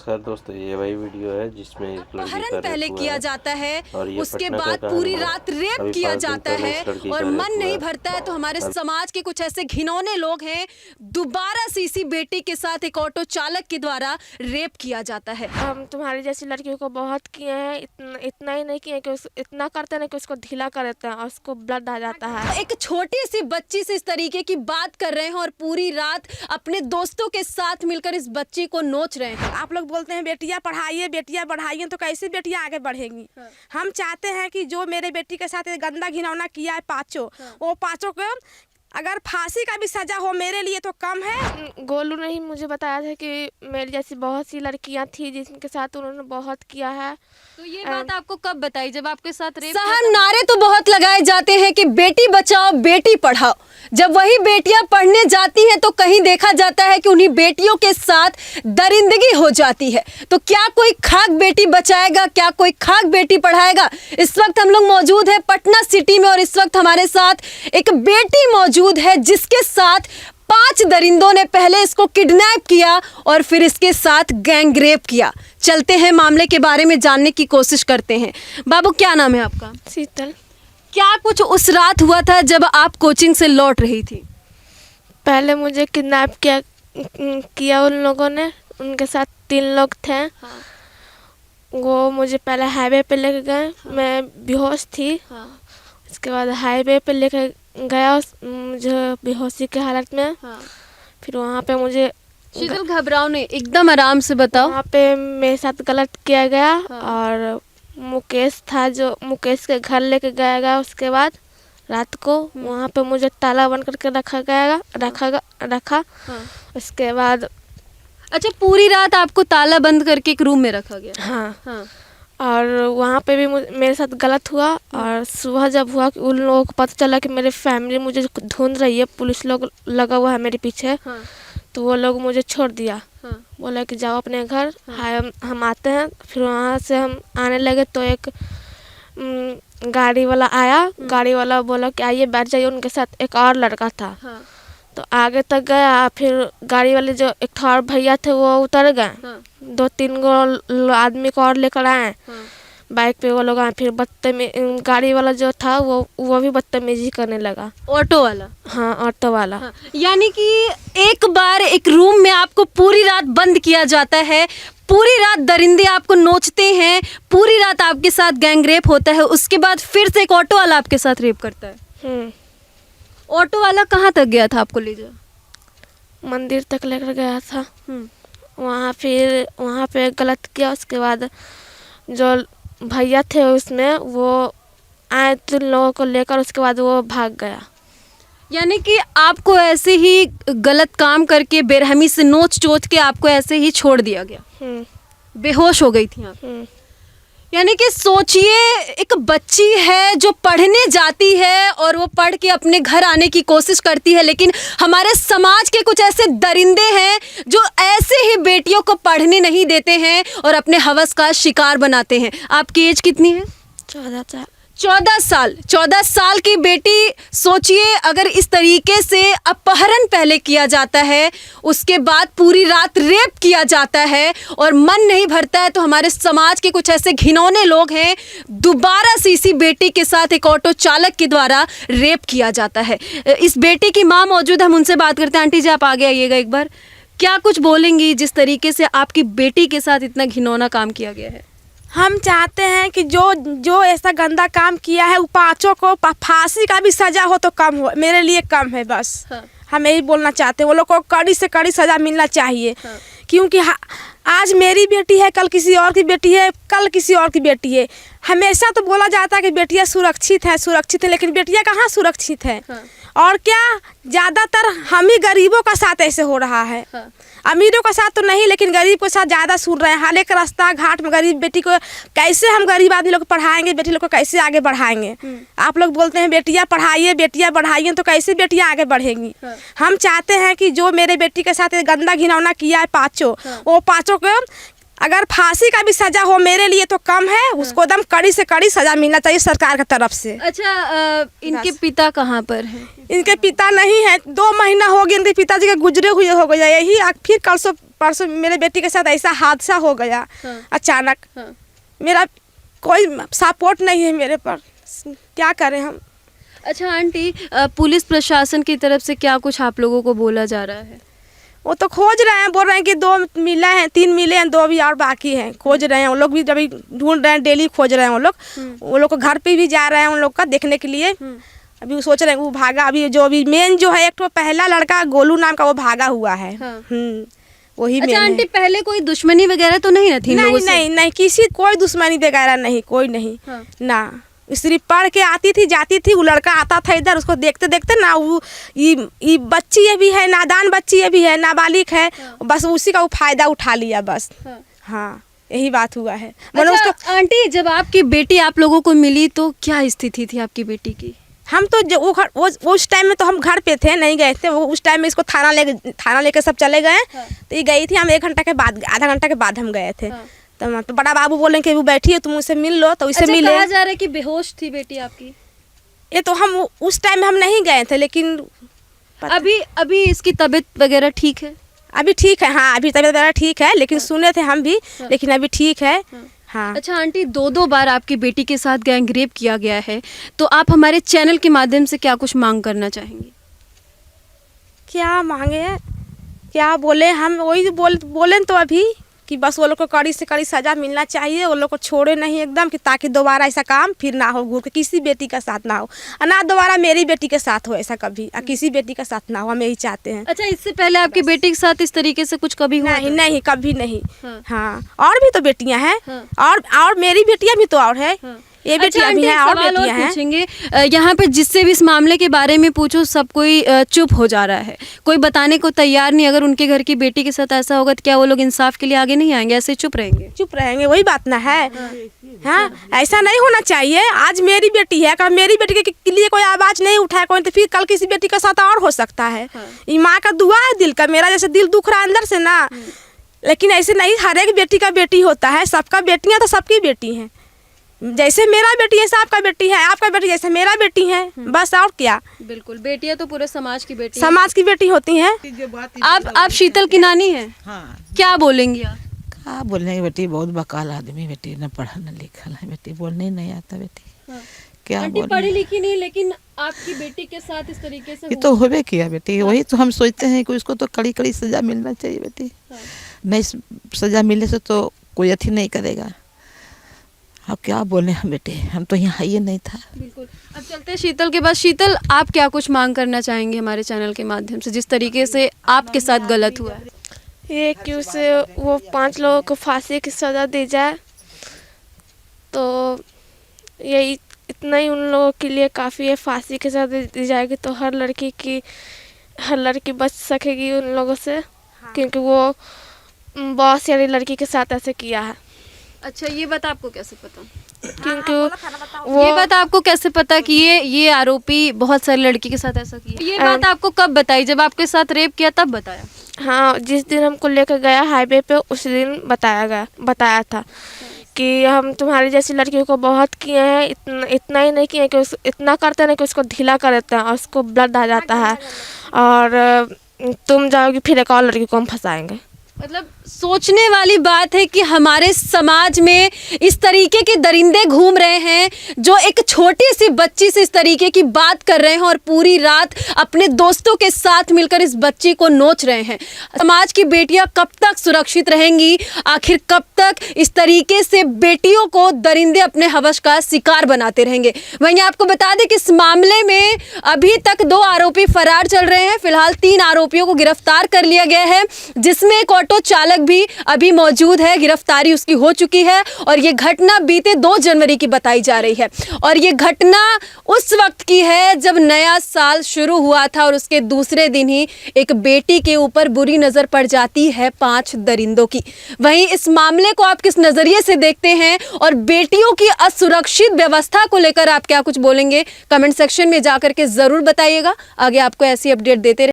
नमस्कार दोस्तों, ये वही वीडियो है जिसमें एक लड़की का पहले रेप किया हुआ जाता है, और ये उसके पटना का बाद कहानी पूरी है। रात रेप अभी किया 5 दिन जाता पहले है इस लड़की और का रेप मन नहीं हुआ। भरता है। तो हमारे समाज के कुछ ऐसे घिनौने लोग हैं, दोबारा से इसी बेटी के साथ एक ऑटो चालक के द्वारा रेप किया जाता है। हम तुम्हारी जैसी लड़कियों को बहुत किए हैं, इतना ही नहीं किए कि इतना करते हैं कि उसको ढीला कर देते हैं और उसको ब्लड आ जाता है। एक छोटी सी बच्ची से इस तरीके की बात कर रहे हैं और पूरी रात अपने दोस्तों के साथ मिलकर इस बच्ची को नोच रहे हैं। आप लोग बोलते हैं बेटियां पढ़ाइए बेटियां बढ़ाइए, तो कैसे बेटियां आगे बढ़ेंगी। हम चाहते हैं कि जो मेरे बेटी के साथ ये गंदा घिनौना किया है पाँचों, वो पाँचों को अगर फांसी का भी सजा हो मेरे लिए तो कम है। गोलू ने ही मुझे बताया था कि मेरी जैसी बहुत सी लड़कियां थी जिनके साथ उन्होंने बहुत किया है। तो ये बात आपको कब बताई, जब आपके साथ रेप? सहन नारे तो बहुत लगाए जाते हैं कि बेटी बचाओ बेटी पढ़ाओ। जब वही बेटियां पढ़ने जाती हैं तो कहीं देखा जाता है कि उन्हीं बेटियों के साथ दरिंदगी हो जाती है। तो क्या कोई खाक बेटी बचाएगा, क्या कोई खाक बेटी पढ़ाएगा? इस वक्त हम लोग मौजूद है पटना सिटी में और इस वक्त हमारे साथ एक बेटी मौजूद है जिसके साथ 5 दरिंदों ने पहले इसको किडनैप किया और फिर इसके साथ गैंग रेप किया। चलते हैं मामले के बारे में जानने की कोशिश करते हैं। बाबू, क्या नाम है आपका? शीतल। क्या कुछ उस रात हुआ था जब आप कोचिंग से लौट रही थी? पहले मुझे किडनैप किया उन लोगों ने, उनके साथ 3 लोग थे। हाँ। वो मुझे पहले हाईवे पे लेके गए। हाँ। मैं बेहोश थी। हाँ। उसके बाद हाईवे पे लेके गया मुझे बेहोशी के हालत में। हाँ। फिर वहाँ पे मुझे शीतल, घबराओ नहीं, एकदम आराम से बताओ। वहाँ पे मेरे साथ गलत किया गया। हाँ। और मुकेश था जो मुकेश के घर लेके गया गया। उसके बाद रात को वहाँ पे मुझे ताला बंद करके रखा। हाँ। उसके बाद अच्छा, पूरी रात आपको ताला बंद करके एक रूम में रखा गया? हाँ। हाँ। और वहाँ पे भी मेरे साथ गलत हुआ। और सुबह जब हुआ कि उन लोगों को पता चला कि मेरे फैमिली मुझे ढूंढ रही है, पुलिस लोग लगा हुआ है मेरे पीछे। हाँ। तो वो लोग मुझे छोड़ दिया। हाँ। बोला कि जाओ अपने घर। हाँ। हम आते हैं। फिर वहाँ से हम आने लगे तो एक गाड़ी वाला आया। गाड़ी वाला बोला कि आइए बैठ जाइए, उनके साथ एक और लड़का था। हाँ। तो आगे तक गया। फिर गाड़ी वाले जो एक और भैया थे वो उतर गए। हाँ। 2-3 गो आदमी को और लेकर आए। हाँ। बाइक पे वो लोग आए। फिर गाड़ी वाला जो था वो भी बदतमीजी करने लगा। ऑटो वाला? हाँ, ऑटो वाला। हाँ। यानी कि एक बार एक रूम में आपको पूरी रात बंद किया जाता है, पूरी रात दरिंदे आपको नोचते हैं, पूरी रात आपके साथ गैंग रेप होता है, उसके बाद फिर से एक ऑटो वाला आपके साथ रेप करता है। ऑटो वाला कहाँ तक गया था आपको ले जा? मंदिर तक लेकर गया था। वहाँ पे गलत किया। उसके बाद जो भैया थे उसमें वो आए 3 लोगों को लेकर। उसके बाद वो भाग गया। यानी कि आपको ऐसे ही गलत काम करके बेरहमी से नोच चोच के आपको ऐसे ही छोड़ दिया गया? बेहोश हो गई थी आप? यानी कि सोचिए, एक बच्ची है जो पढ़ने जाती है और वो पढ़ के अपने घर आने की कोशिश करती है, लेकिन हमारे समाज के कुछ ऐसे दरिंदे हैं जो ऐसे ही बेटियों को पढ़ने नहीं देते हैं और अपने हवस का शिकार बनाते हैं। आपकी एज कितनी है? 14 साल। 14 साल की बेटी, सोचिए, अगर इस तरीके से अपहरण पहले किया जाता है, उसके बाद पूरी रात रेप किया जाता है और मन नहीं भरता है। तो हमारे समाज के कुछ ऐसे घिनौने लोग हैं, दोबारा से इसी बेटी के साथ एक ऑटो चालक के द्वारा रेप किया जाता है। इस बेटी की माँ मौजूद, हम उनसे बात करते हैं। आंटी जी, आप आगे आइएगा एक बार। क्या कुछ बोलेंगी जिस तरीके से आपकी बेटी के साथ इतना घिनौना काम किया गया है? हम चाहते हैं कि जो ऐसा गंदा काम किया है वो पाँचों को फांसी का भी सजा हो तो कम हो, मेरे लिए कम है बस। हाँ। हम यही बोलना चाहते हैं, वो लोग को कड़ी से कड़ी सजा मिलना चाहिए। हाँ। क्योंकि आज मेरी बेटी है, कल किसी और की बेटी है, कल किसी और की बेटी है। हमेशा तो बोला जाता है कि बेटियां सुरक्षित है, लेकिन बेटियां कहाँ सुरक्षित है। हाँ। और क्या, ज़्यादातर हम ही गरीबों का साथ ऐसे हो रहा है। हाँ। अमीरों का साथ तो नहीं, लेकिन गरीब के साथ ज़्यादा सुन रहे हैं। हर एक रास्ता घाट में गरीब बेटी को कैसे, हम गरीब आदमी लोग पढ़ाएंगे, बेटी लोग को कैसे आगे बढ़ाएंगे। आप लोग बोलते हैं बेटियां पढ़ाइए बेटियां बढ़ाइए, तो कैसे बेटियां आगे बढ़ेंगी। हाँ। हम चाहते हैं कि जो मेरे बेटी के साथ गंदा घिनौना किया है पाँचों, हाँ, वो पाँचों को अगर फांसी का भी सजा हो मेरे लिए तो कम है। हाँ। उसको एकदम कड़ी से कड़ी सजा मिलना चाहिए सरकार की तरफ से। अच्छा, इनके पिता कहाँ पर हैं? इनके पिता नहीं है, 2 महीना हो गया इनके पिताजी के गुजरे हुए हो गए। यही फिर कल से परसों मेरे बेटी के साथ ऐसा हादसा हो गया अचानक। मेरा कोई सपोर्ट नहीं है मेरे पर, क्या करें हम। अच्छा आंटी, पुलिस प्रशासन की तरफ से क्या कुछ आप लोगों को बोला जा रहा है? वो तो खोज रहे हैं, बोल रहे हैं कि 2 मिले हैं, 3 मिले हैं, 2 अभी और बाकी हैं। खोज रहे हैं वो लोग भी, अभी ढूंढ रहे हैं, डेली खोज रहे हैं वो लोग। वो लोग को घर पे भी जा रहे हैं उन लोग का देखने के लिए। अभी वो सोच रहे हैं वो भागा, अभी मेन जो है एक तो पहला लड़का गोलू नाम का वो भागा हुआ है। वही अच्छा आंटी, पहले कोई दुश्मनी वगैरह तो नहीं थी? नहीं, किसी कोई दुश्मनी वगैरह नहीं, कोई नहीं ना। सिर्फ पढ़ के आती थी, जाती थी, वो लड़का आता था इधर, उसको देखते देखते ना वो ये बच्ची ये भी है, नादान बच्ची ये भी है, नाबालिग है, बस उसी का वो फायदा उठा लिया बस। हाँ, यही बात हुआ है। अच्छा, आंटी, जब आपकी बेटी आप लोगों को मिली तो क्या स्थिति थी आपकी बेटी की? हम तो वो उस टाइम में तो हम घर पे थे, नहीं गए थे। वो उस टाइम में इसको थाना लेके सब चले गए। तो ये गई थी, हम 1 घंटा के बाद, आधा घंटा के बाद हम गए थे। तो बड़ा बाबू बोले कि वो बैठी है, तुम उससे मिल लो, तो उससे मिले। कहा जा रहा है कि बेहोश थी बेटी आपकी? ये तो हम उस टाइम में हम नहीं गए थे, लेकिन अभी इसकी तबीयत वगैरह ठीक है? अभी ठीक है, हाँ, अभी तबीयत वगैरह ठीक है, लेकिन सुने थे हम भी, लेकिन अभी ठीक है। हाँ। अच्छा आंटी, 2 बार आपकी बेटी के साथ गैंग रेप किया गया है, तो आप हमारे चैनल के माध्यम से क्या कुछ मांग करना चाहेंगी? क्या मांगे, क्या बोले हम? वही बोले तो अभी कि बस वो लोग को कड़ी से कड़ी सज़ा मिलना चाहिए, वो लोग को छोड़े नहीं एकदम, कि ताकि दोबारा ऐसा काम फिर ना हो, घूर के किसी बेटी का साथ ना हो, और ना दोबारा मेरी बेटी के साथ हो ऐसा कभी, किसी बेटी का साथ ना हो, हम यही चाहते हैं। अच्छा, इससे पहले आपकी बेटी के साथ इस तरीके से कुछ कभी हुआ? नहीं, कभी नहीं। हाँ, और भी तो बेटियां हैं, और मेरी बेटियां भी तो और है, ये बेटियां भी हैं और बेटियां हैं। पूछेंगे यहाँ पे जिससे भी इस मामले के बारे में पूछो, सब कोई चुप हो जा रहा है, कोई बताने को तैयार नहीं। अगर उनके घर की बेटी के साथ ऐसा होगा तो क्या वो लोग इंसाफ के लिए आगे नहीं आएंगे? ऐसे चुप रहेंगे? वही बात ना है। हाँ, ऐसा नहीं होना चाहिए। आज मेरी बेटी है, अगर मेरी बेटी के लिए कोई आवाज नहीं उठाए कोई, तो फिर कल किसी बेटी के साथ और हो सकता है। ये माँ का दुआ है दिल का, मेरा जैसे दिल दुख रहा है अंदर से ना, लेकिन ऐसे नहीं, हर एक बेटी का बेटी होता है, सबका बेटियां तो सबकी बेटी हैं। जैसे मेरा बेटी है आपका बेटी है, आपका बेटी जैसे मेरा बेटी है, बस और क्या। बिल्कुल, बेटियां तो पूरे समाज की बेटी, समाज की बेटी होती हैं। आप शीतल की नानी हैं? हाँ। क्या बोलेंगी आप? क्या बोलने, बेटी बहुत बकाल आदमी, बेटी न पढ़ा न लिखा है, बेटी बोलने ही नहीं आता बेटी। क्या बोले, पढ़ी लिखी नहीं, लेकिन आपकी बेटी के साथ इस तरीके से ये तो होबे किया बेटी। वही तो हम सोचते हैं कि उसको तो कड़ी कड़ी सजा मिलना चाहिए बेटी। नहीं सजा मिलने से तो कोई अथी नहीं करेगा। अब क्या बोले हम बेटे, हम तो यहाँ ही नहीं था। बिल्कुल, अब चलते हैं शीतल के पास। शीतल, आप क्या कुछ मांग करना चाहेंगे हमारे चैनल के माध्यम से, जिस तरीके से आपके साथ गलत हुआ है? ये कि उसे वो 5 लोगों को फांसी की सज़ा दी जाए, तो यही इतना ही उन लोगों के लिए काफ़ी है। फांसी की सज़ा दी जाएगी तो हर लड़की बच सकेगी उन लोगों से। क्योंकि वो बहुत सारी लड़की के साथ ऐसे किया है। अच्छा, ये बात आपको कैसे पता? क्योंकि ये बात आपको कैसे पता कि ये आरोपी बहुत सारी लड़की के साथ ऐसा किया? ये बात आपको कब बताई? जब आपके साथ रेप किया तब बताया? हाँ, जिस दिन हमको लेकर गया हाईवे पे, उस दिन बताया था कि हम तुम्हारी जैसी लड़कियों को बहुत किए हैं। इतना ही नहीं किए कि इतना करते हैं कि उसको ढीला कर देते हैं और उसको ब्लड आ जाता है, और तुम जाओगी फिर एक और लड़की को हम फंसाएंगे। मतलब सोचने वाली बात है कि हमारे समाज में इस तरीके के दरिंदे घूम रहे हैं, जो एक छोटी सी बच्ची से इस तरीके की बात कर रहे हैं और पूरी रात अपने दोस्तों के साथ मिलकर इस बच्ची को नोच रहे हैं। समाज की बेटियां कब तक सुरक्षित रहेंगी? आखिर कब तक इस तरीके से बेटियों को दरिंदे अपने हवस का शिकार बनाते रहेंगे? वहीं आपको बता दें कि इस मामले में अभी तक 2 आरोपी फरार चल रहे हैं। फिलहाल 3 आरोपियों को गिरफ्तार कर लिया गया है, जिसमें एक ऑटो चालक भी अभी मौजूद है, गिरफ्तारी उसकी हो चुकी है। और ये घटना बीते 2 जनवरी की बताई जा रही है, और ये घटना उस वक्त की है जब नया साल शुरू हुआ था, और उसके दूसरे दिन ही एक बेटी के ऊपर बुरी नजर पड़ जाती है 5 दरिंदों की। वहीं इस मामले को आप किस नजरिए से देखते हैं, और बेटियों की असुरक्षित व्यवस्था को लेकर आप क्या कुछ बोलेंगे? कमेंट सेक्शन में जाकर के जरूर बताइएगा। आगे आपको ऐसी अपडेट देते